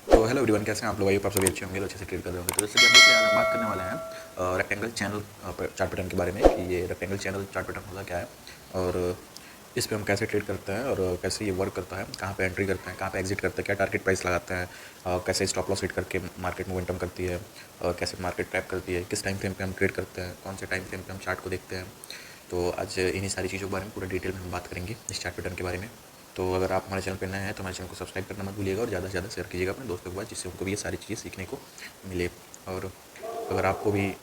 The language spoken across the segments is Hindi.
तो हेलो एवरीवन, कैसे हैं आप लोग? आइए आप सभी अच्छे होंगे, तो अच्छे से ट्रेड कर रहे होंगे। तो जैसे कि आप देख रहे हैं, आज हम बात करने वाले हैं रेक्टेंगल चैनल चार्ट पैटर्न के बारे में कि ये रेक्टेंगल चैनल चार्ट पैटर्न होता क्या है और इस पे हम कैसे ट्रेड करते हैं और कैसे ये वर्क करता है, कहाँ पे एंट्री करते हैं, कहाँ पे एग्जिट करते हैं, क्या टारगेट प्राइस लगाते हैं, कैसे स्टॉप लॉस हिट करके मार्केट मोमेंटम करती है, कैसे मार्केट ट्रैप करती है, किस टाइम फ्रेम पे हम ट्रेड करते हैं, कौन से टाइम फ्रेम पे हम चार्ट को देखते हैं। तो आज इन्हीं सारी चीज़ों के बारे में पूरा डिटेल में हम बात करेंगे इस चार्ट पैटर्न के बारे में। तो अगर आप हमारे चैनल पर नए हैं तो हमारे चैनल को सब्सक्राइब करना मत भूलिएगा और ज़्यादा से ज़्यादा शेयर कीजिएगा अपने दोस्तों के पास, जिससे उनको भी ये सारी चीज़ें सीखने को मिले। और अगर आपको भी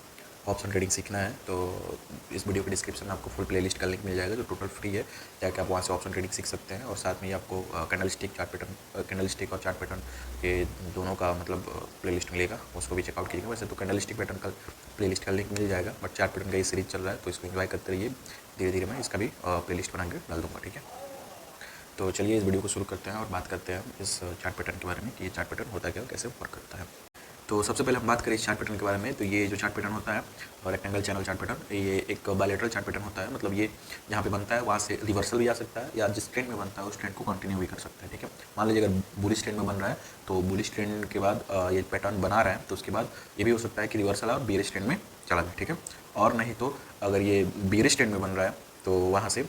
ऑप्शन ट्रेडिंग सीखना है तो इस वीडियो के डिस्क्रिप्शन में आपको फुल प्लेलिस्ट का लिंक मिल जाएगा जो टोटल फ्री है, जाके आप वहाँ से ऑप्शन ट्रेडिंग सीख सकते हैं। और साथ में ही आपको कैंडल स्टिक और चार्ट पैटर्न के दोनों का मतलब प्लेलिस्ट मिलेगा, उसको भी चेकआउट कीजिएगा। वैसे तो कैंडल स्टिक पैटर्न का प्लेलिस्ट का लिंक मिल जाएगा, बट चार्ट पैटर्न का ये सीरीज चल रहा है तो इसको एंजॉय करते रहिए। धीरे धीरे मैं इसका भी प्लेलिस्ट बना के डाल दूँगा, ठीक है। तो चलिए इस वीडियो को शुरू करते हैं और बात करते हैं इस चार्ट पैटर्न के बारे में कि ये चार्ट पैटर्न होता है क्या, कैसे वर्क करता है। तो सबसे पहले हम बात करें इस चार्ट पैटर्न के बारे में। तो ये जो चार्ट पैटर्न होता है और रेक्टेंगल चैनल चार्ट पैटर्न, ये एक बायलैटरल चार्ट पैटर्न होता है। मतलब ये जहाँ पे बनता है वहाँ से रिवर्सल भी आ सकता है या जिस ट्रेंड में बनता है उस ट्रेंड को कंटिन्यू भी कर सकता है, ठीक है। मान लीजिए अगर बुलिश ट्रेंड में बन रहा है तो बुलिश ट्रेंड के बाद ये पैटर्न बना रहा है तो उसके बाद ये भी हो सकता है कि रिवर्सल और बेरिश ट्रेंड में चला जाए, ठीक है। और नहीं तो अगर ये बेरिश ट्रेंड में बन रहा है तो वहाँ से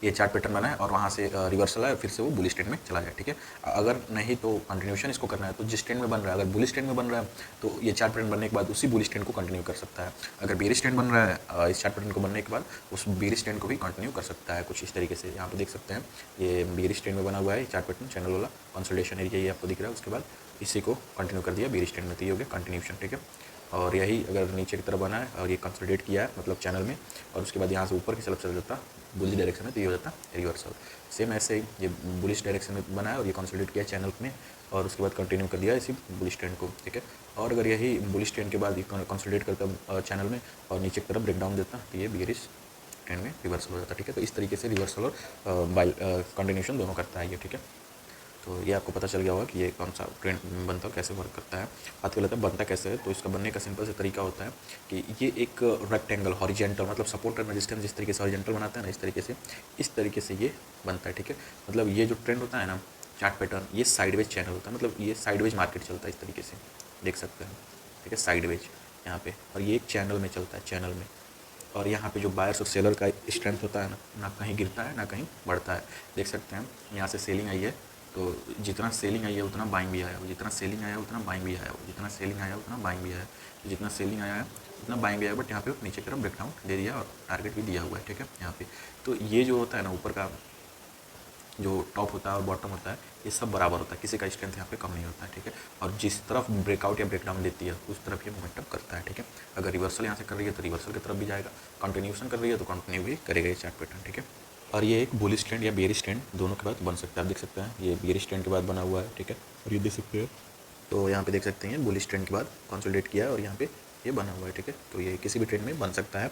ये चार्ट पैटर्न बना है और वहाँ से रिवर्सल है, फिर से वो बुलिश ट्रेंड में चला जाए, ठीक है। अगर नहीं तो कंटिन्यूशन इसको करना है तो जिस ट्रेंड में बन रहा है, अगर बुलिश ट्रेंड में बन रहा है तो ये चार्ट पैटर्न बनने के बाद उसी बुलिश ट्रेंड को कंटिन्यू कर सकता है। अगर बेरिश ट्रेंड बन रहा है इस चार्ट पैटर्न को बनने के बाद उस बेरिश ट्रेंड को भी कंटिन्यू कर सकता है, कुछ इस तरीके से। यहाँ पर देख सकते हैं ये बेरिश ट्रेंड में बना हुआ है चार्ट पैटर्न, चैनल वाला कंसोलिडेशन एरिया ये आपको दिख रहा है। उसके बाद इसी को कंटिन्यू कर दिया बेरिश ट्रेंड में, तो ये हो गया कंटिन्यूशन, ठीक है। और यही अगर नीचे की तरफ बना है और ये कंसोलिडेट किया है मतलब चैनल में, और उसके बाद यहाँ से ऊपर की तरफ चल जाता बुलिश डायरेक्शन में, तो ये हो जाता रिवर्सल। सेम ऐसे ही ये बुलिश डायरेक्शन में बना है और ये कंसोलिडेट किया चैनल में और उसके बाद कंटिन्यू कर दिया इसी बुलिश ट्रेंड को, ठीक है। और अगर यही बुलिश ट्रेंड के बाद ये कंसोलिडेट करता चैनल में और नीचे की तरफ ब्रेकडाउन देता तो ये बेरिश ट्रेंड में रिवर्सल हो जाता, ठीक है। तो इस तरीके से रिवर्सल और कंटिन्यूशन दोनों करता है ये, ठीक है। तो ये आपको पता चल गया होगा कि ये कौन सा ट्रेंड बनता है, कैसे वर्क करता है। बात कर लेते हैं बनता कैसे है। तो इसका बनने का सिंपल से तरीका होता है कि ये एक रेक्टेंगल हॉरिजेंटल मतलब सपोर्ट एंड रेजिस्टेंस जिस तरीके से हॉरिजेंटल बनाता है ना, इस तरीके से ये बनता है, ठीक है। मतलब ये जो ट्रेंड होता है ना चार्ट पैटर्न, ये साइडवेज चैनल होता है, मतलब ये साइडवेज मार्केट चलता है इस तरीके से, देख सकते हैं, ठीक है, साइडवेज यहाँ पे। और ये एक चैनल में चलता है, चैनल में। और यहाँ पे जो बायर्स और सेलर का स्ट्रेंथ होता है ना कहीं गिरता है ना कहीं बढ़ता है, देख सकते हैं। यहाँ से सेलिंग आई है तो जितना सेलिंग आई है उतना बाइंग भी आया हो, जितना सेलिंग आया उतना बाइंग भी आया हो, जितना सेलिंग आया उतना बाइंग भी आया, तो जितना सेलिंग आया है उतना बाइंग भी आया। बट यहाँ पे नीचे की तरफ ब्रेकडाउन दे दिया और टारगेट भी दिया हुआ है, ठीक है, यहाँ पे। तो ये जो होता है ना ऊपर का जो टॉप होता है और बॉटम होता है ये सब बराबर होता है, किसी का स्ट्रेंथ यहाँ पे कम नहीं होता है, ठीक है। और जिस तरफ ब्रेकआउट या ब्रेकडाउन देती है उस तरफ ये मोमेंटम करता है, ठीक है। अगर रिवर्सल यहाँ से कर रही है तो रिवर्सल की तरफ भी जाएगा, कंटिन्यूशन कर रही है तो कंटिन्यू भी करेगा ये चार्ट पैटर्न, ठीक है। और ये एक बुलिश ट्रेंड या बेरिश ट्रेंड दोनों के बाद बन सकता है, आप देख सकते हैं ये बेरिश ट्रेंड के बाद बना हुआ है, ठीक है। और ये देख सकते हैं, तो यहाँ पे देख सकते हैं बुलिश ट्रेंड के बाद कंसोलिडेट किया है और यहाँ पे ये बना हुआ है, ठीक है। तो ये किसी भी ट्रेंड में बन सकता है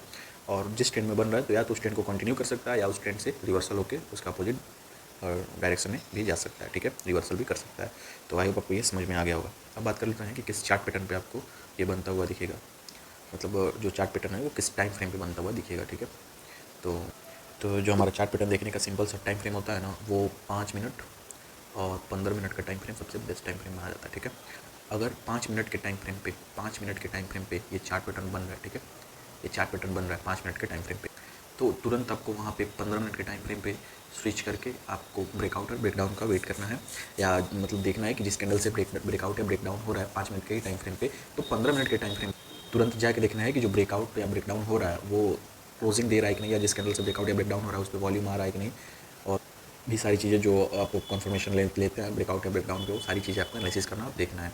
और जिस ट्रेंड में बन रहा है तो या तो उस ट्रेंड को कंटिन्यू कर सकता है या उस ट्रेंड से रिवर्सल होकर उसका अपोजिट और डायरेक्शन में भी जा सकता है, ठीक है, रिवर्सल भी कर सकता है। तो आई होप आपको ये समझ में आ गया होगा। अब बात कर लेते हैं कि किस चार्ट पैटर्न पे आपको ये बनता हुआ दिखेगा, मतलब जो चार्ट पैटर्न है वो किस टाइम फ्रेम पे बनता हुआ दिखेगा, ठीक है। तो जो हमारा चार्ट पैटर्न देखने का सिंपल सा टाइम फ्रेम होता है ना, वो 5 मिनट और 15 मिनट का टाइम फ्रेम सबसे बेस्ट टाइम फ्रेम माना जाता है, ठीक है। अगर 5 मिनट के टाइम फ्रेम पे ये चार्ट पैटर्न बन रहा है, ठीक है, ये चार्ट पैटर्न बन रहा है 5 मिनट के टाइम फ्रेम पे, तो तुरंत आपको वहाँ पे 15 मिनट के टाइम फ्रेम पे स्विच करके आपको ब्रेकआउट और ब्रेकडाउन का वेट करना है, या मतलब देखना है कि जिस कैंडल से ब्रेकआउट या ब्रेकडाउन हो रहा है 5 मिनट के टाइम फ्रेम पे, तो 15 मिनट के टाइम फ्रेम तुरंत जाके देखना है कि जो ब्रेकआउट या ब्रेकडाउन हो रहा है वो क्लोजिंग दे रहा है कि नहीं, या जिस कैंडल से ब्रेकआउट या ब्रेकडाउन हो रहा है उस पर वॉल्यूम आ रहा है कि नहीं, और भी सारी चीज़ें जो आप कन्फर्मेशन लेते हैं ब्रेकआउट या ब्रेकडाउन पे, वो सारी चीज़ें आपको एनालिसिस करना और देखना है,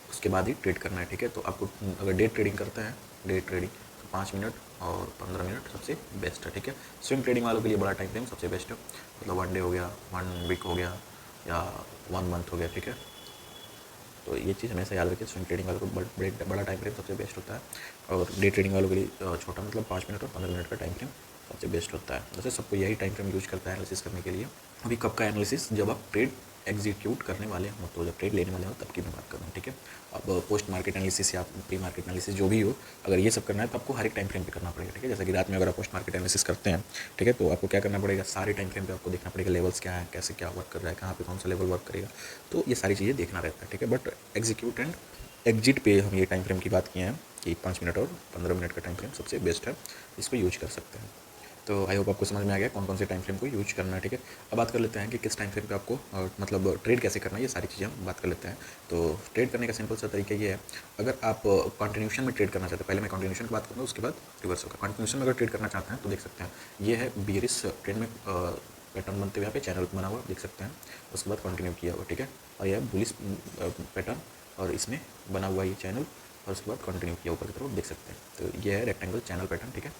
उसके बाद ही ट्रेड करना है, ठीक है। तो आपको अगर डे ट्रेडिंग करते हैं, डे ट्रेडिंग तो 5 मिनट और 15 मिनट सबसे बेस्ट है, ठीक है। स्विंग ट्रेडिंग वालों के लिए बड़ा टाइम फ्रेम सबसे बेस्ट है, मतलब 1 डे हो गया, 1 वीक हो गया या 1 मंथ हो गया, ठीक है। तो ये चीज़ हमेशा याद रखिए, स्विंग ट्रेडिंग वालों को बड़ा टाइम फ्रेम सबसे बेस्ट होता है और डे ट्रेडिंग वालों के लिए छोटा मतलब 5 मिनट और 15 मिनट का टाइम फ्रेम सबसे बेस्ट होता है। वैसे सबको यही टाइम फ्रेम यूज करता है एनालिसिस करने के लिए। अभी कब का एनालिसिस, जब आप ट्रेड एग्जीक्यूट करने वाले हो, तो जब ट्रेड लेने वाले हो तब की मैं बात कर रहा हूँ, ठीक है। अब पोस्ट मार्केट एनालिसिस या प्री मार्केट एनालिसिस जो भी हो, अगर ये सब करना है तो आपको हर एक टाइम फ्रेम पे करना पड़ेगा, ठीक है। जैसे कि रात में अगर आप पोस्ट मार्केट एनालिसिस करते हैं, ठीक है, तो आपको क्या करना पड़ेगा, सारे टाइम फ्रेम पे आपको देखना पड़ेगा लेवल्स क्या है, कैसे क्या वर्क कर रहा है, कहाँ पे कौन सा लेवल वर्क करेगा, तो ये सारी चीज़ें देखना रहता है, ठीक है। बट एग्जीक्यूट एंड एग्जिट पे हम ये टाइम फ्रेम की बात किए हैं कि 5 मिनट और 15 मिनट का टाइम फ्रेम सबसे बेस्ट है, इसको यूज कर सकते हैं। तो आई होप आपको समझ में आ गया कौन कौन से टाइम फ्रेम को यूज करना है, ठीक है। अब बात कर लेते हैं कि किस टाइम फ्रेम पे आपको मतलब ट्रेड कैसे करना है, ये सारी चीज़ें हम बात कर लेते हैं। तो ट्रेड करने का सिंपल सा तरीका ये है, अगर आप कंटिन्यूशन में ट्रेड करना चाहते हैं, पहले मैं कंटिन्यूशन की बात करूँगा, उसके बाद रिवर्सल का। कंटिन्यूशन में अगर ट्रेड करना चाहते हैं तो देख सकते हैं, ये है बियरिश ट्रेंड में पैटर्न बनते हुए यहाँ पे चैनल बना हुआ देख सकते हैं, उसके बाद कंटिन्यू किया हुआ, ठीक है। और यह बुलिश पैटर्न और इसमें बना हुआ ये चैनल, और उसके बाद कंटिन्यू किया ऊपर की तरफ देख सकते हैं। तो ये है रेक्टेंगल चैनल पैटर्न, ठीक है।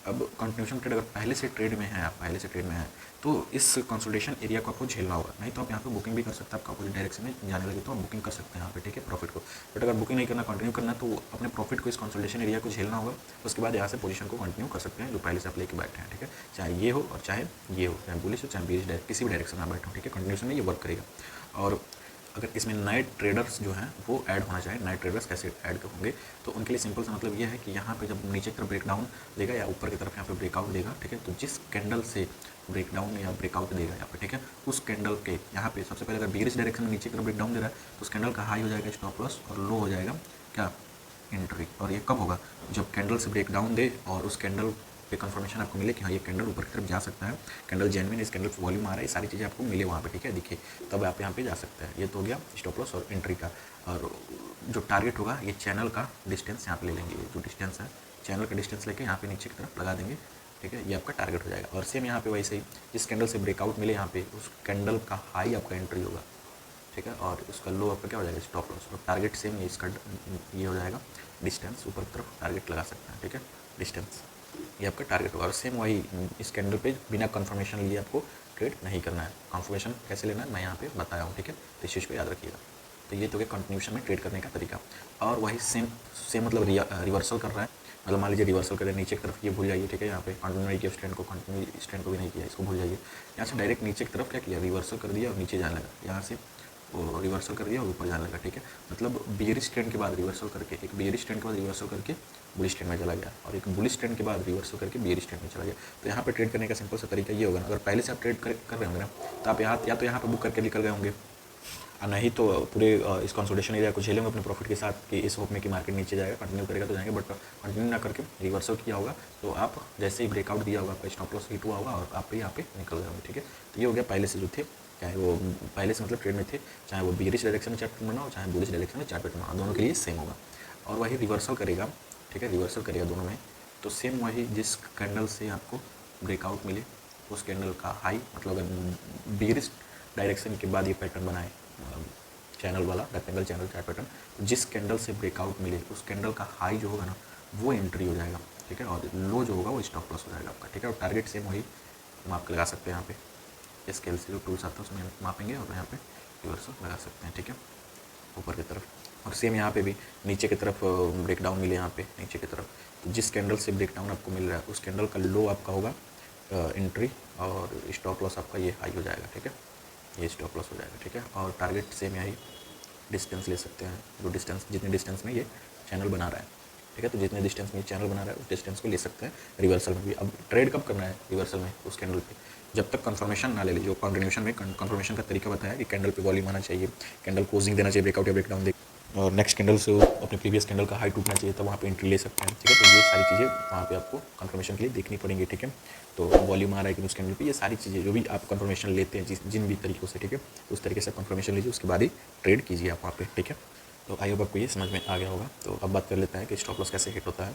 अब कंटिन्यूशन ट्रेड अगर पहले से ट्रेड में है, आप पहले से ट्रेड में है, तो इस कंसोलिडेशन एरिया को आपको झेलना होगा, नहीं तो आप यहाँ पे बुकिंग भी कर सकते हैं। आपका अपोजिट डायरेक्शन में जाने लगे तो आप बुकिंग कर सकते हैं यहाँ पे, ठीक है, प्रॉफिट को। बट अगर बुकिंग नहीं करना, कंटिन्यू करना है, तो अपने प्रॉफिट को इस कंसोलिडेशन एरिया को झेलना होगा, उसके बाद यहाँ से पोजीशन को कंटिन्यू कर सकते हैं जो पहले से आप लेके बैठे हैं, ठीक है। चाहे ये हो और चाहे ये हो, चाहे बुलिश हो चाहे बेरिश, किसी भी डायरेक्शन में आप बैठे हो, ठीक है, कंटिन्यूशन में ये वर्क करेगा। और अगर इसमें नए ट्रेडर्स जो हैं वो ऐड होना चाहिए, नए ट्रेडर्स कैसे ऐड होंगे, तो उनके लिए सिंपल सा मतलब ये है कि यहाँ पे जब नीचे की तरफ ब्रेकडाउन देगा या ऊपर की तरफ यहाँ पे ब्रेकआउट देगा, ठीक है, तो जिस कैंडल से ब्रेकडाउन या ब्रेकआउट देगा यहाँ पे, ठीक है, उस कैंडल के यहाँ पे सबसे पहले अगर बियरिश डायरेक्शन में नीचे की तरफ ब्रेकडाउन दे रहा है तो उस कैंडल का हाई हो जाएगा स्टॉप लॉस और लो हो जाएगा क्या, एंट्री। और ये कब होगा, जब कैंडल से ब्रेकडाउन दे और उस कैंडल पे कंफर्मेशन आपको मिले कि हाँ ये कैंडल ऊपर की तरफ जा सकता है, कैंडल जेन्युइन, इस कैंडल पे वॉल्यूम आ रहा है, ये सारी चीज़ें आपको मिले वहाँ पे, ठीक है, दिखे, तब आप यहाँ पे जा सकते हैं। ये तो हो गया स्टॉप लॉस और एंट्री का। और जो टारगेट होगा ये चैनल का डिस्टेंस यहाँ पे ले लेंगे, जो डिस्टेंस है चैनल का डिस्टेंस लेके यहाँ पे नीचे की तरफ लगा देंगे, ठीक है, ये आपका टारगेट हो जाएगा। और सेम यहाँ पे वैसे ही जिस कैंडल से ब्रेकआउट मिले यहाँ पे उस कैंडल का हाई आपका एंट्री होगा, ठीक है, और उसका लो आपका क्या हो जाएगा, स्टॉप लॉस। और टारगेट सेम ये इसका ये हो जाएगा डिस्टेंस, ऊपर की तरफ टारगेट लगा सकते हैं, ठीक है, डिस्टेंस ये आपका टारगेट होगा। और सेम वही इस कैंडल पे बिना कंफर्मेशन लिए आपको ट्रेड नहीं करना है। कंफर्मेशन कैसे लेना है मैं यहाँ पे बताया हूँ, ठीक है, तो इस चीज़ को याद रखिएगा। तो ये तो क्या कंटिन्यूशन में ट्रेड करने का तरीका। और वही सेम मतलब रिवर्सल कर रहा है, मतलब मान लीजिए रिवर्सल कर रहे हैं नीचे की तरफ, ये भूल जाइए, ठीक है, यहाँ पे कंटिन्यू नहीं किया स्टैंड को, कंटिन्यू स्टैंड को भी नहीं किया, इसको भूल जाइए। यहाँ से डायरेक्ट नीचे की तरफ क्या किया, रिवर्सल कर दिया और नीचे जाने लगा, यहाँ से वो रिवर्सल कर दिया और ऊपर जाने लगा, ठीक है। मतलब बियरिश ट्रेंड के बाद रिवर्सल करके, एक बियरिश ट्रेंड के बाद रिवर्सल करके बुलिश ट्रेंड में चला गया, और एक बुलिश ट्रेंड के बाद रिवर्सल करके बियरिश ट्रेंड में चला गया। तो यहाँ पे ट्रेड करने का सिंपल सा तरीका ये होगा ना, अगर पहले से आप ट्रेड कर रहे होंगे ना, तो आप यहाँ या तो यहाँ पे बुक करके निकल गए होंगे, और नहीं तो पूरे इस कंसोलिडेशन एरिया को झेलेंगे अपने प्रॉफिट के साथ कि इस होप में कि मार्केट नीचे जाएगा, कंटिन्यू करेगा तो जाएंगे, बट कंटिन्यू ना करके रिवर्सल किया होगा, तो आप जैसे ही ब्रेकआउट दिया होगा आपका स्टॉप लॉस हिट हुआ होगा और आप यहाँ पे निकल गए होंगे, ठीक है। तो ये हो गया पहले से जो थे, चाहे वो पहले से मतलब ट्रेड में थे, चाहे वो बियरिश डायरेक्शन में चार्ट पैटर्न बना हो, चाहे बुलिश डायरेक्शन में चार्ट पैटर्न बना हो, दोनों के लिए सेम होगा। और वही रिवर्सल करेगा, ठीक है, रिवर्सल करेगा दोनों में, तो सेम वही जिस कैंडल से आपको ब्रेकआउट मिले उस कैंडल का हाई, मतलब अगर बियरिश डायरेक्शन के बाद ये पैटर्न बनाए चैनल वाला रेक्टेंगल चैनल चार्ट पैटर्न, तो जिस कैंडल से ब्रेकआउट मिले उस कैंडल का हाई जो होगा ना वो एंट्री हो जाएगा, ठीक है, और लो जो होगा वो स्टॉप लॉस हो जाएगा आपका, ठीक है। और टारगेट सेम वही माप के लगा सकते हैं यहाँ पे, स्केल से जो टूल्स आता है उसमें मापेंगे और यहाँ पे रिवर्सल लगा सकते हैं, ठीक है, ऊपर की तरफ। और सेम यहाँ पे भी नीचे की तरफ ब्रेकडाउन मिले यहाँ पे नीचे की तरफ, तो जिस कैंडल से ब्रेकडाउन आपको मिल रहा है उस कैंडल का लो आपका होगा एंट्री, और स्टॉप लॉस आपका ये हाई हो जाएगा, ठीक है, ये स्टॉप लॉस हो जाएगा, ठीक है। और टारगेट सेम यही डिस्टेंस ले सकते हैं, जो डिस्टेंस जितने डिस्टेंस में ये चैनल बना रहा है, ठीक है, तो जितने डिस्टेंस में ये चैनल बना रहा है उस डिस्टेंस को ले सकते हैं रिवर्सल में भी। अब ट्रेड कब करना है रिवर्सल में, उस कैंडल पे जब तक कंफर्मेशन ना ले लीजिए। कंटिन्यूशन में कंफर्मेशन का तरीका बताया कि कैंडल पे वॉल्यूम आना चाहिए, कैंडल क्लोजिंग देना चाहिए, ब्रेकआउट या ब्रेकडाउन दे, और नेक्स्ट कैंडल से अपने प्रीवियस कैंडल का हाई टूटना चाहिए, तब वहाँ पे एंट्री ले सकते हैं, ठीक है। तो ये सारी चीज़ें वहाँ पे आपको कंफर्मेशन के लिए देखनी पड़ेंगी, ठीक है। तो वॉल्यूम आ रहा है कि उस कैंडल पे, ये सारी चीज़ें जो भी आप कंफर्मेशन लेते हैं जिन भी तरीक़ों से, ठीक है, उस तरीके से कंफर्मेशन लीजिए, उसके बाद ही ट्रेड कीजिए आप वहाँ पे, ठीक है। तो आई होप आपको ये समझ में आ गया होगा। तो अब बात कर लेते हैं कि स्टॉप लॉस कैसे हिट होता है।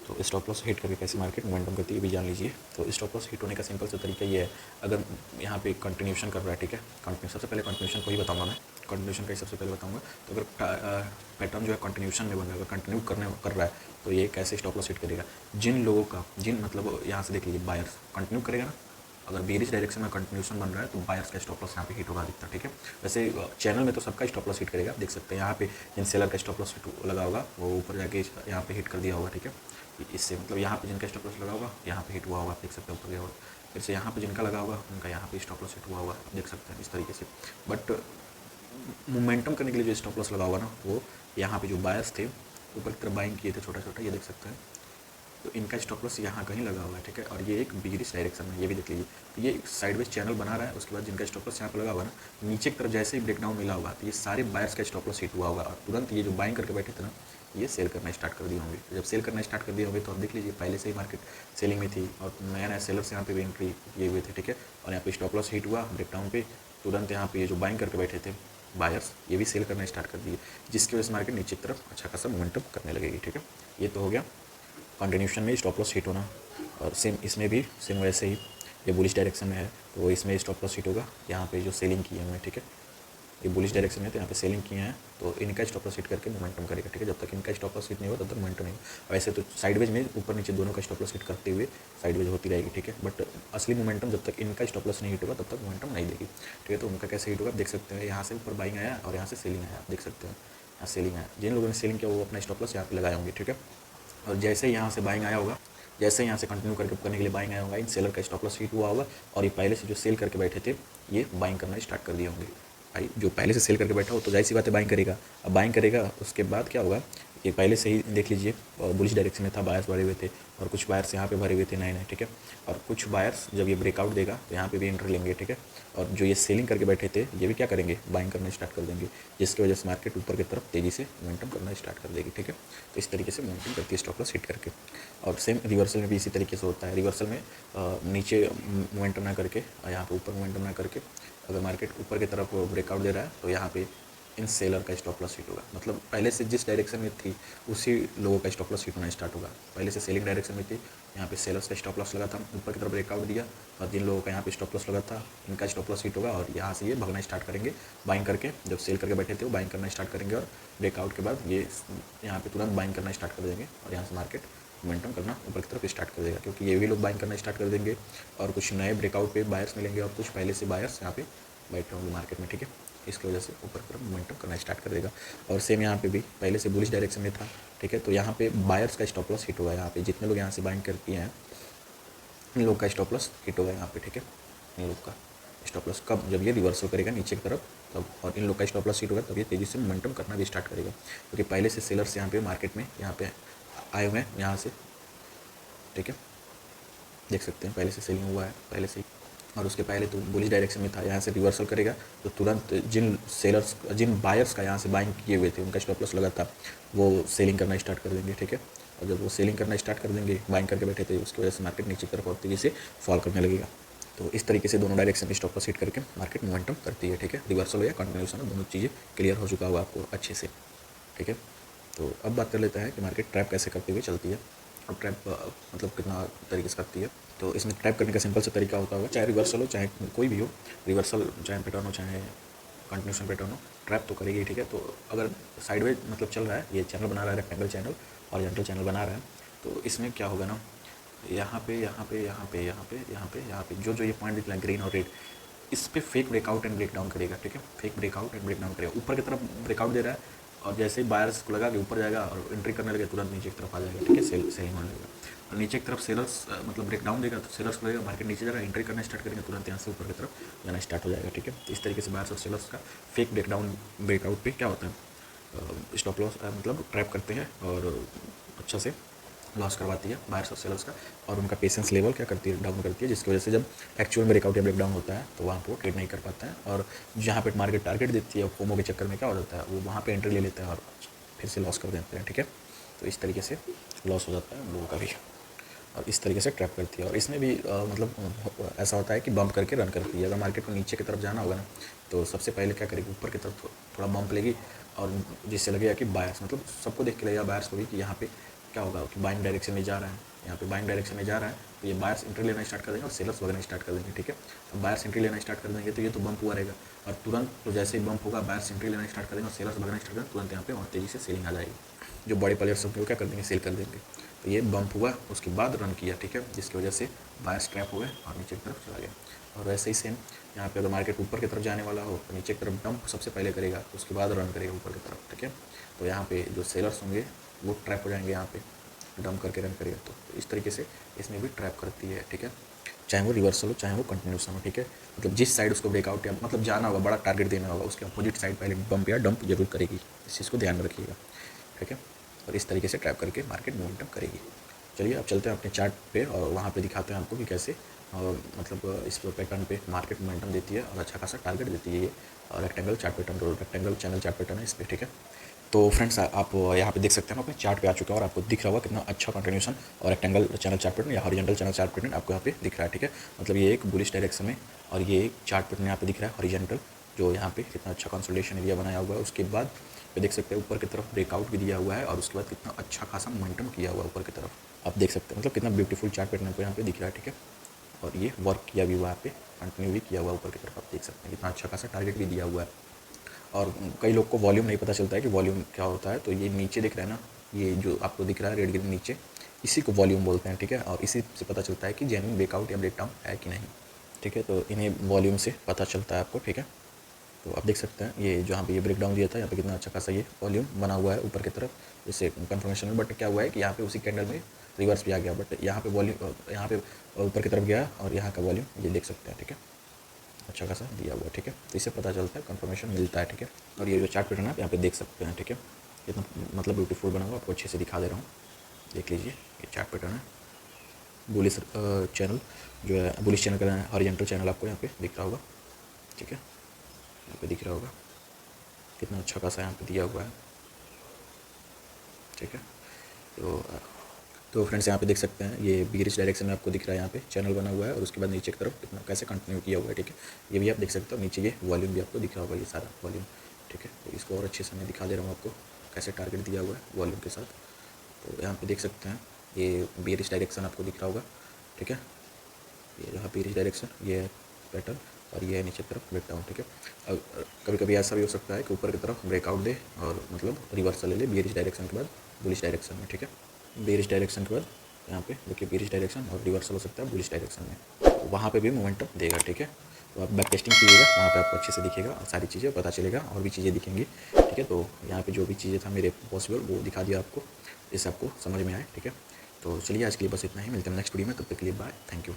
तो स्टॉप लॉस हिट करके कैसे मार्केट मोमेंटम करती है भी जान लीजिए। तो स्टॉप लॉस हिट होने का सिंपल सा तरीका ये है, अगर यहाँ पे कंटिन्यूशन कर रहा है, ठीक है, कंटिन्यू सबसे पहले कंटिन्यूशन को ही बताऊंगा मैं, कंटिन्यूशन का ही सबसे पहले बताऊंगा। तो अगर पैटर्न जो है कंटिन्यूशन में बन रहा है, अगर कंटिन्यू कर रहा है तो ये कैसे स्टॉप लॉस हिट करेगा, जिन लोगों का मतलब यहाँ से देख लीजिए बायर्स कंटिन्यू करेगा ना, अगर बेरिश डायरेक्शन में कंटिन्यूशन बन रहा है तो बायर्स का स्टॉप लॉस यहाँ पे हिट होगा अधिकतर, ठीक है। वैसे चैनल में तो सबका स्टॉप लॉस हिट करेगा, देख सकते हैं यहाँ पे जिन सेलर का स्टॉप लॉस लगा होगा वो ऊपर जाके यहाँ पे हिट कर दिया होगा, ठीक है। इससे मतलब यहाँ पे जिनका स्टॉप लॉस लगा होगा यहाँ पे हिट हुआ होगा, आप देख सकते हैं ऊपर गया होगा। फिर से यहाँ पे जिनका लगा होगा उनका यहाँ पे स्टॉप लॉस हिट हुआ होगा, देख सकते हैं इस तरीके से। बट मोमेंटम करने के लिए जो स्टॉप लॉस लगा होगा ना, वो यहाँ पे जो बायर्स थे ऊपर की तरफ बाइंग किए थे छोटा छोटा, ये देख सकते हैं, तो इनका स्टॉप लॉस यहाँ कहीं लगा हुआ है, ठीक है। और ये एक बिगिनिश डायरेक्शन में, ये भी देख लीजिए, तो ये साइडवेज चैनल बना रहा है। उसके बाद जिनका स्टॉप लॉस यहाँ पे लगा हुआ ना, नीचे की तरफ जैसे ही ब्रेकडाउन मिला होगा तो ये सारे बायर्स का स्टॉप लॉस हिट हुआ होगा, और तुरंत ये जो बाइंग करके बैठे थे ना, ये सेल करना स्टार्ट कर दिए होंगे। जब सेल करना स्टार्ट कर दिए होंगे तो आप देख लीजिए पहले से ही मार्केट सेलिंग में थी और नया नया सेलर्स यहाँ पे भी एंट्री किए हुए थे, ठीक है। और यहाँ पे स्टॉप लॉस हिट हुआ ब्रेकडाउन पे, तुरंत यहाँ पे ये जो बाइंग करके बैठे थे बायर्स, ये भी सेल करना स्टार्ट कर दिए, जिसकी वजह से मार्केट नीचे की तरफ अच्छा खासा मोमेंटम करने लगेगी, ठीक है। ये तो हो गया कंटिन्यूशन में स्टॉप लॉस हिट होना। और सेम इसमें भी सेम वैसे ही, ये बुलिश डायरेक्शन में है तो इसमें स्टॉप लॉस हिट होगा। यहाँ पे जो सेलिंग किए हैं, ठीक है, ये बुलिश डायरेक्शन में, तो यहाँ पे सेलिंग किए हैं तो इनका स्टॉप लॉस हिट करके मोमेंटम करेगा, ठीक है। जब तक इनका स्टॉप लॉस हिट नहीं होगा तब तक मोमेंटम नहीं होगा। वैसे तो साइडवेज में ऊपर नीचे दोनों का स्टॉप लॉस हिट करते हुए साइडवेज होती रहेगी, ठीक है। बट असली मोमेंटम जब तक इनका स्टॉप लॉस नहीं हिट होगा तब तक मोमेंटम नहीं देगी, ठीक है। तो उनका कैसे हिट होगा आप देख सकते हैं, यहाँ से ऊपर बाइंग आया और यहाँ से सेलिंग आया, आप देख सकते हैं यहाँ सेलिंग आया। जिन लोगों ने सेलिंग किया वो अपना स्टॉप लॉस यहाँ पे लगाए होंगे, ठीक है। और जैसे ही यहाँ से बाइंग आया होगा, जैसे यहाँ से कंटिन्यू करने के लिए बाइंग आया होगा, इन सेलर का स्टॉप लॉस हिट हुआ होगा और ये पहले से जो सेल करके बैठे थे ये बाइंग करना स्टार्ट कर दिए होंगे। भाई जो पहले से सेल करके बैठा हो तो जाहिर सी बात है बाइंग करेगा। अब बाइंग करेगा उसके बाद क्या होगा, ये पहले से ही देख लीजिए बुलिश डायरेक्शन में था, बायर्स भरे हुए थे और कुछ बायर्स यहाँ पे भरे हुए थे नए नए, ठीक है। और कुछ बायर्स जब ये ब्रेकआउट देगा तो यहाँ पे भी एंट्री लेंगे, ठीक है। और जो ये सेलिंग करके बैठे थे ये भी क्या करेंगे, बाइंग करना स्टार्ट कर देंगे, जिसकी वजह से मार्केट ऊपर की तरफ तेज़ी से मोमेंटम करना स्टार्ट कर देगी, ठीक है। तो इस तरीके से मोमेंटम करती है स्टॉप लॉस हिट करके। और सेम रिवर्सल में भी इसी तरीके से होता है। रिवर्सल में नीचे मोमेंटम ना करके यहाँ पे ऊपर मोमेंटम ना करके अगर मार्केट ऊपर की तरफ ब्रेकआउट दे रहा है तो यहाँ पे इन सेलर का स्टॉप लॉस हिट होगा। मतलब पहले से जिस डायरेक्शन में थी उसी लोगों का स्टॉप लॉस हिट होना स्टार्ट होगा। पहले से सेलिंग डायरेक्शन में थी, यहाँ पे सेलर्स का स्टॉप लॉस लगा था, ऊपर की तरफ ब्रेकआउट दिया और जिन लोगों का यहाँ पे स्टॉप लॉस लगा था इनका स्टॉप लॉस हिट होगा और यहाँ से ये भगना स्टार्ट करेंगे बाइंग करके। जब सेल करके बैठे थे वो बाइंग करना स्टार्ट करेंगे और ब्रेकआउट के बाद ये यहाँ पे तुरंत बाइंग करना स्टार्ट कर देंगे और यहाँ से मार्केट मोमेंटम करना ऊपर की तरफ स्टार्ट कर देगा, क्योंकि ये भी लोग बाइंग करना स्टार्ट कर देंगे और कुछ नए ब्रेकआउट पे बायर्स मिलेंगे और कुछ पहले से बायर्स यहाँ पे बैठे होंगे मार्केट में, ठीक है। इसकी वजह से ऊपर की तरफ मोमेंटम करना स्टार्ट कर देगा। और सेम यहाँ पे भी पहले से बुलिश डायरेक्शन में था, ठीक है। तो यहाँ पे बायर्स का स्टॉप लॉस हिट होगा, यहाँ पे जितने लोग यहाँ से बाइंग करके हैं इन लोग का स्टॉप लॉस हिट होगा यहाँ पे, ठीक है। इन लोग का स्टॉप लॉस कब, जब ये रिवर्सल करेगा नीचे की तरफ तब, और इन लोग का स्टॉप लॉस हिट होगा तब ये तेज़ी से मोमेंटम करना भी स्टार्ट करेगा, क्योंकि पहले से सेलर्स यहाँ पे मार्केट में यहाँ पे आए हुए हैं यहाँ से, ठीक है। देख सकते हैं पहले से सेलिंग हुआ है पहले से ही, और उसके पहले तो बुलिश डायरेक्शन में था। यहाँ से रिवर्सल करेगा तो तुरंत जिन बायर्स का यहाँ से बाइंग किए हुए थे उनका स्टॉप लॉस लगा था वो सेलिंग करना स्टार्ट कर देंगे, ठीक है। और जब वो सेलिंग करना स्टार्ट कर देंगे बाइंग करके बैठे थे उसकी वजह से मार्केट नीचे की तरफ और तेज़ी से फॉल करने लगेगा। तो इस तरीके से दोनों डायरेक्शन में स्टॉप लॉस हिट करके मार्केट मोमेंटम करती है, ठीक है। रिवर्सल हो या कंटिन्यूशन, दोनों चीज़ें क्लियर हो चुका होगा आपको अच्छे से, ठीक है। तो अब बात कर लेते हैं कि मार्केट ट्रैप कैसे करते हुए चलती है और ट्रैप मतलब कितना तरीके से करती है। तो इसमें ट्रैप करने का सिंपल सा तरीका होता होगा, चाहे रिवर्सल हो चाहे कोई भी हो, रिवर्सल चाहे पैटर्न हो चाहे कंटिन्यूशन पैटर्न हो, ट्रैप तो करेगी, ठीक है। तो अगर साइडवेज मतलब चल रहा है, ये चैनल बना रहा है रेक्टेंगल चैनल और जनरल चैनल बना रहा है, तो इसमें क्या होगा ना, यहाँ पे यहाँ पे यहाँ पे यहाँ पे यहाँ पे यहाँ पे जो जो ये पॉइंट दिख रहा है ग्रीन और रेड, इस पर फेक ब्रेकआउट एंड ब्रेकडाउन करेगा, ठीक है। फेक ब्रेकआउट एंड ब्रेकडाउन करेगा, ऊपर की तरफ ब्रेकआउट दे रहा है और जैसे ही बायर्स को लगा कि ऊपर जाएगा और एंट्री करने लगे तुरंत नीचे की तरफ आ जाएगा, ठीक है। सेलिंग होने लगेगा। और नीचे की तरफ सेलर्स मतलब ब्रेकडाउन देगा तो सेलर्स को लगेगा मार्केट नीचे जा रहा है, एंट्री करना स्टार्ट करेंगे तुरंत यहाँ से ऊपर की तरफ जाना स्टार्ट हो जाएगा, ठीक है। तो इस तरीके से बायर्स और सेलर्स का फेक ब्रेकडाउन ब्रेकआउट पे क्या होता है, स्टॉप लॉस मतलब ट्रैप करते हैं और अच्छा से लॉस करवाती है बायर्स और सेलर्स का, और उनका पेशेंस लेवल क्या करती है, डाउन करती है, जिसकी वजह से जब एक्चुअल में ब्रेकआउट या ब्रेकडाउन होता है तो वहाँ पर वो ट्रेड नहीं कर पाता है। और जहाँ पे मार्केट टारगेट देती है फोमो के चक्कर में क्या हो जाता है, वो वहाँ पे एंट्री ले लेता है और फिर से लॉस कर देते हैं, ठीक है। तो इस तरीके से लॉस हो जाता है उन लोगों का भी, और इस तरीके से ट्रैप करती है। और इसमें भी मतलब ऐसा होता है कि बम्प करके रन करती है। अगर मार्केट को नीचे की तरफ जाना होगा ना तो सबसे पहले क्या करेगी, ऊपर की तरफ थोड़ा बम्प लेगी और जिससे लगेगा कि बायर्स मतलब सबको देख के लगेगा बायर्स को भी कि यहाँ पे क्या होगा कि बाइंग डायरेक्शन में जा रहा है, यहाँ पे बाइंग डायरेक्शन में जा रहा है, तो ये बायर्स एंट्री लेना स्टार्ट कर देंगे और सेलर्स वगैरह स्टार्ट कर देंगे, ठीक है। अब बायर्स एंट्री लेना स्टार्ट कर देंगे तो ये तो बम्प हुआ रहेगा और तुरंत तो जैसे ही बम्प होगा बायर्स एंट्री लेना स्टार्ट कर देंगे और सेलर्स भगना स्टार्ट करेंगे, तुरंत यहाँ पे और तेज़ी से सेलिंग आ जाएगी। जो बड़े प्लेयर्स होंगे वो क्या कर देंगे, सेल कर देंगे। तो ये बम्प हुआ उसके बाद रन किया, ठीक है, जिसकी वजह से बायर्स ट्रैप हुए और नीचे की तरफ चला गया। और वैसे ही सेम यहाँ पे अगर मार्केट ऊपर की तरफ जाने वाला हो तो नीचे की तरफ डंप सबसे पहले करेगा उसके बाद रन करेगा ऊपर की तरफ, ठीक है। तो यहाँ पे जो सेलर्स होंगे वो ट्रैप हो जाएंगे, यहाँ पे डंप करके रन करेगा। तो इस तरीके से इसमें भी ट्रैप करती है, ठीक है। चाहे वो रिवर्सल हो चाहे वो कंटिन्यूशन हो, ठीक है। मतलब जिस साइड उसको ब्रेकआउट या मतलब जाना होगा, बड़ा टारगेट देना होगा, उसके अपोजिट साइड पहले बम्प या डंप जरूर करेगी। इस चीज़ को ध्यान में रखिएगा, ठीक है। और इस तरीके से ट्रैप करके मार्केट मोमेंटम करेगी। चलिए अब चलते हैं अपने चार्ट पे और वहाँ पे दिखाते हैं आपको कि कैसे मतलब इस पैटर्न पे मार्केट मोमेंटम देती है और अच्छा खासा टारगेट देती है ये rectangle chart pattern, rectangle channel chart pattern है इस पर, ठीक है। तो फ्रेंड्स आप यहाँ पे देख सकते हैं, हम अपने चार्ट पे आ चुके हैं और आपको दिख रहा होगा कितना अच्छा कंटिन्यूशन और रेक्टेंगल चैनल चार्ट पैटर्न या हॉरिजॉन्टल चैनल चार्ट पैटर्न आपको यहाँ पे दिख रहा है, ठीक है। मतलब ये एक बुलिश डायरेक्शन में और ये एक चार्ट पैटर्न यहाँ पे दिख रहा है हॉरिजॉन्टल, जो यहाँ पे कितना अच्छा कंसोलिडेशन एरिया बनाया हुआ है। उसके बाद पे देख सकते हैं ऊपर की तरफ ब्रेकआउट भी दिया हुआ है और उसके बाद कितना अच्छा खासा मोमेंटम किया हुआ है ऊपर की तरफ। आप देख सकते हैं मतलब कितना ब्यूटीफुल चार्ट पैटर्न आपको यहाँ पे दिख रहा है, ठीक है। और ये वर्क किया भी हुआ है, यहाँ पे कंटिन्यू भी किया हुआ है ऊपर की तरफ। आप देख सकते हैं कितना अच्छा खासा टारगेट भी दिया हुआ है। और कई लोग को वॉल्यूम नहीं पता चलता है कि वॉल्यूम क्या होता है, तो ये नीचे दिख रहा है ना, ये जो आपको दिख रहा है रेड ग्रीन नीचे, इसी को वॉल्यूम बोलते हैं, ठीक है। और इसी से पता चलता है कि जेन्युइन ब्रेकआउट या ब्रेकडाउन है कि नहीं, ठीक है। तो इन्हें वॉल्यूम से पता चलता है आपको, ठीक है। तो आप देख सकते हैं ये जहाँ पे ये ब्रेकडाउन दिया था, यहाँ पे कितना अच्छा खासा ये वॉल्यूम बना हुआ है ऊपर की तरफ, इससे कंफर्मेशन में। बट क्या हुआ है कि यहाँ पे उसी कैंडल में रिवर्स भी आ गया, बट यहाँ पे वॉल्यूम यहाँ पे ऊपर की तरफ गया और यहाँ का वॉल्यूम ये देख सकते हैं, ठीक है, अच्छा खासा दिया हुआ है, ठीक है। तो इससे पता चलता है, कंफर्मेशन मिलता है, ठीक है। और ये जो चार्ट पैटर्न है आप यहाँ पे देख सकते हैं, ठीक है, कितना मतलब ब्यूटीफुल बना हुआ, आपको अच्छे से दिखा दे रहा हूँ, देख लीजिए। ये चार्ट पैटर्न है बुलिश चैनल जो है, बुलिश चैनल का हॉरिजॉन्टल चैनल आपको यहाँ पे दिख रहा होगा, ठीक है, यहाँ पे दिख रहा होगा कितना अच्छा खासा यहाँ पे दिया हुआ है, ठीक है। तो फ्रेंड्स यहाँ पे देख सकते हैं ये बियरिश डायरेक्शन में आपको दिख रहा है, यहाँ पे चैनल बना हुआ है और उसके बाद नीचे की तरफ कितना कैसे कंटिन्यू किया हुआ है, ठीक है। ये भी आप देख सकते हो, नीचे ये वॉल्यूम भी आपको दिख रहा होगा, ये सारा वॉल्यूम, ठीक है। तो इसको और अच्छे से मैं दिखा दे रहा हूँ आपको कैसे टारगेट दिया हुआ है वॉल्यूम के साथ। तो यहाँ पे देख सकते हैं ये बियरिश डायरेक्शन आपको दिख रहा होगा, ठीक है। ये जो है बियरिश डायरेक्शन, ये है पैटर्न और ये है नीचे की तरफ ब्रेकडाउन, ठीक है। अब कभी कभी ऐसा भी हो सकता है कि ऊपर की तरफ ब्रेकआउट दे और मतलब रिवर्सल ले ले बियरिश डायरेक्शन के बाद बुलिश डायरेक्शन में, ठीक है। बेरिश डायरेक्शन के बाद यहाँ पे देखिए बेरिश डायरेक्शन और रिवर्सल हो सकता है बुलिश डायरेक्शन में, तो वहाँ पे भी मोमेंटम देगा, ठीक है। तो आप बैक टेस्टिंग कीजिएगा, वहाँ पे आपको अच्छे से दिखेगा और सारी चीज़ें पता चलेगा और भी चीज़ें दिखेंगी, ठीक है। तो यहाँ पे जो भी चीज़ें था मेरे पॉसिबल वो दिखा दिया आपको, इससे आपको समझ में आए, ठीक है। तो चलिए आज के लिए बस इतना ही, मिलते हैं नेक्स्ट वीडियो में, तब तक के लिए बाय, थैंक यू।